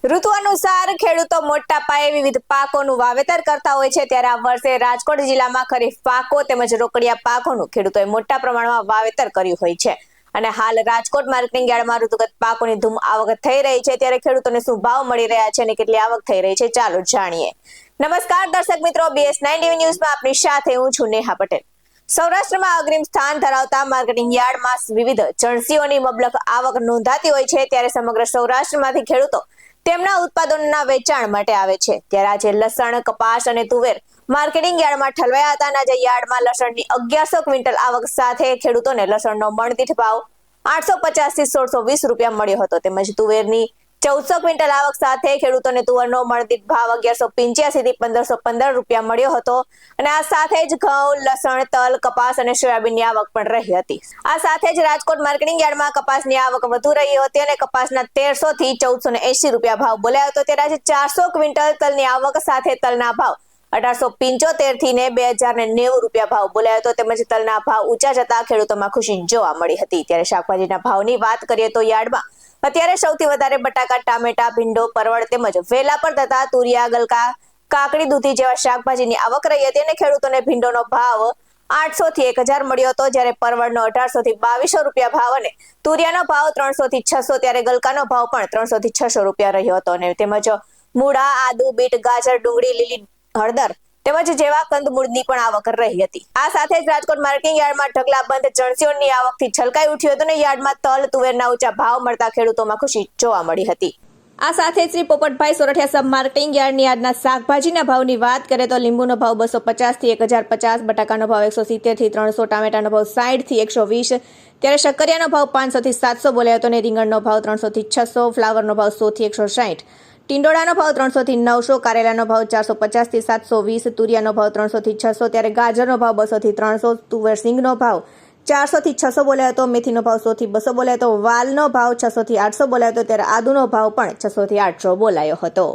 ઋતુ અનુસાર ખેડૂતો મોટા પાયે વિવિધ પાકોનું વાવેતર કરતા હોય છે, ત્યારે આ વર્ષે રાજકોટ જિલ્લામાં ખરીફ પાકો તેમજ રોકડિયા પાકોનું ખેડૂતોએ મોટા પ્રમાણમાં વાવેતર કર્યું હોય છે. અને હાલ રાજકોટ માર્કેટિંગ યાર્ડમાં ઋતુગત પાકોની ધૂમ આવક થઈ રહી છે, ત્યારે ખેડૂતોને શું ભાવ મળી રહ્યા છે અને કેટલી આવક થઈ રહી છે, ચાલો જાણીએ. નમસ્કાર દર્શક મિત્રો, BS9 TV ન્યૂઝમાં આપની સાથે હું છું નેહા પટેલ. સૌરાષ્ટ્રમાં અગ્રીમ સ્થાન ધરાવતા માર્કેટિંગ યાર્ડમાં વિવિધ જણસીઓની મબલખ આવક નોંધાતી હોય છે, ત્યારે સમગ્ર સૌરાષ્ટ્રમાંથી ખેડૂતો તેમના ઉત્પાદનોના વેચાણ માટે આવે છે. ત્યારે આજે લસણ, કપાસ અને તુવેર માર્કેટિંગ યાર્ડમાં ઠલવાયા હતા. અને આજે યાર્ડમાં લસણની 1100 ક્વિન્ટલ આવક સાથે ખેડૂતોને લસણનો મણદીઠ ભાવ 850 થી 1620 રૂપિયા મળ્યો હતો. તેમજ તુવેરની 1400 ક્વિન્ટલ આવક સાથે ખેડૂતોને તુવરનો મણદીઠ ભાવ 1185 થી 1515 રૂપિયા મળ્યો હતો. અને આ સાથે જ ઘઉં, લસણ, તલ, કપાસ અને સોયાબીનની આવક પણ રહી હતી. આ સાથે જ રાજકોટ માર્કેટિંગ યાર્ડમાં કપાસની આવક વધુ રહી હતી અને કપાસના 1300 થી 1480 રૂપિયા ભાવ બોલાયો હતો. ત્યારે આજે 400 ક્વિન્ટલ તલની આવક સાથે તલના ભાવ 1875 થી 2090 રૂપિયા ભાવ બોલાયો હતો. તેમજ તલના ભાવ ઊંચા જતા ખેડૂતોમાં ખુશી જોવા મળી હતી. ત્યારે શાકભાજીના ભાવની વાત કરીએ તો યાર્ડમાં અત્યારે સૌથી વધારે બટાકા, ટામેટા, ભીંડો, પરવળ તેમજ વેલા પર તથા તુરિયા, ગલકા, કાકડી, દૂધી જેવા શાકભાજીની આવક રહી હતી. અને ખેડૂતોને ભીંડોનો ભાવ 800 થી 1000 મળ્યો હતો, જ્યારે પરવળનો 1800 થી 2200 રૂપિયા ભાવ અને તુરિયાનો ભાવ 300 થી 600, ત્યારે ગલકાનો ભાવ પણ 300 થી 600 રૂપિયા રહ્યો હતો. અને તેમજ મૂળા, આદુ, બીટ, ગાજર, ડુંગળી, લીલી હળદર તેમજ જેવા કંદમૂળની પણ આવક રહી હતી. આ સાથે જ રાજકોટ માર્કેટિંગ યાર્ડમાં ઢગલાબંધ જણસીઓની આવકથી છલકાઈ ઉઠ્યું હતું. અને યાર્ડમાં તલ, તુવેરના ઊંચા ભાવ મળતા ખેડૂતોમાં ખુશી જોવા મળી હતી. આ સાથે શ્રી પોપટભાઈ સોરઠિયા સબ માર્કેટિંગ યાર્ડની આજના શાકભાજીના ભાવની વાત કરીએ તો લીંબુનો ભાવ 250 થી 1050, બટાકાનો ભાવ 170 થી 300, ટામેટાનો ભાવ 60 થી 120, ત્યારે શક્કરિયાનો ભાવ 500 થી 700 બોલાયો હતો. અને રીંગણનો ભાવ 300 થી 600, ફ્લાવરનો ભાવ 100 થી 160, ટીંડોળાનો ભાવ 300 થી 900, કારેલાનો ભાવ 450 થી 720, તુરિયાનો ભાવ 300 થી 600, ત્યારે ગાજરનો ભાવ 200 થી 300, તુવેર સિંગનો ભાવ 400 થી 600 બોલાયો હતો. મેથીનો ભાવ 100 થી 200 બોલાયો હતો. વાલનો ભાવ 600 થી 800 બોલાયો હતો. ત્યારે આદુનો ભાવ પણ 600 થી 800 બોલાયો હતો.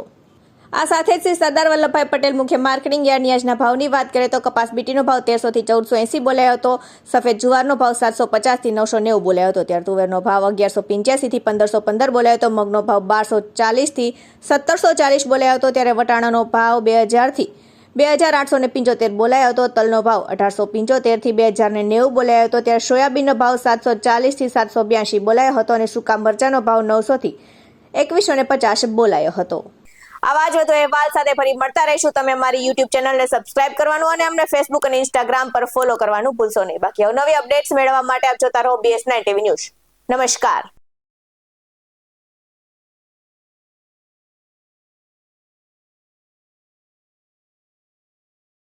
આ સાથે જ શ્રી સરદાર વલ્લભભાઈ પટેલ મુખ્ય માર્કેટિંગ યાર્ડની આજના ભાવની વાત કરીએ તો કપાસ બીટીનો ભાવ 1300 થી 1480 બોલાયો હતો. સફેદ જુવારનો ભાવ 750 થી 990 બોલાયો હતો. ત્યારે તુવેરનો ભાવ 1185 થી 1515 બોલાયો હતો. મગનો ભાવ 1240 થી 1740 બોલાયો હતો. ત્યારે વટાણાનો ભાવ 2000 થી 2875 બોલાયો હતો. તલનો ભાવ 1875 થી 2090 બોલાયો હતો. ત્યારે સોયાબીનનો ભાવ 740 થી 782 બોલાયો હતો. અને સૂકા મરચાનો ભાવ 900 થી 2150 બોલાયો હતો. આવા જ વધુ અહેવાલ સાથે ફરી મળતા રહીશું. તમે અમારી YouTube ચેનલને સબસ્ક્રાઇબ કરવાનું અને અમને Facebook અને Instagram પર ફોલો કરવાનું ભૂલશો નહીં. બાકી નવી અપડેટ્સ મેળવવા માટે આપ જોતા રહો BS9 TV ન્યૂઝ. નમસ્કાર.